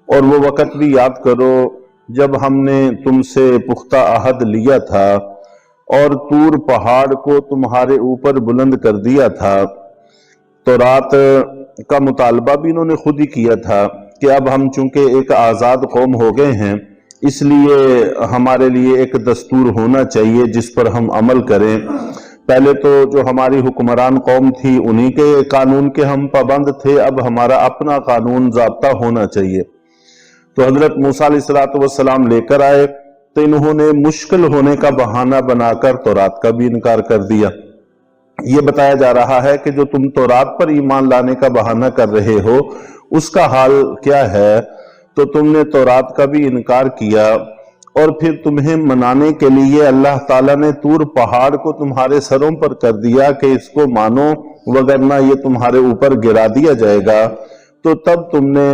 اور وہ وقت بھی یاد کرو جب ہم نے تم سے پختہ عہد لیا تھا اور طور پہاڑ کو تمہارے اوپر بلند کر دیا تھا۔ تورات کا مطالبہ بھی انہوں نے خود ہی کیا تھا کہ اب ہم چونکہ ایک آزاد قوم ہو گئے ہیں، اس لیے ہمارے لیے ایک دستور ہونا چاہیے جس پر ہم عمل کریں۔ پہلے تو جو ہماری حکمران قوم تھی انہی کے قانون کے ہم پابند تھے، اب ہمارا اپنا قانون ضابطہ ہونا چاہیے۔ تو حضرت موسیٰ علیہ السلام لے کر آئے تو انہوں نے مشکل ہونے کا بہانہ بنا کر تورات کا بھی انکار کر دیا۔ یہ بتایا جا رہا ہے کہ جو تم تورات پر ایمان لانے کا بہانہ کر رہے ہو اس کا حال کیا ہے؟ تو تم نے تورات کا بھی انکار کیا، اور پھر تمہیں منانے کے لیے اللہ تعالیٰ نے طور پہاڑ کو تمہارے سروں پر کر دیا کہ اس کو مانو وگرنہ یہ تمہارے اوپر گرا دیا جائے گا۔ تو تب تم نے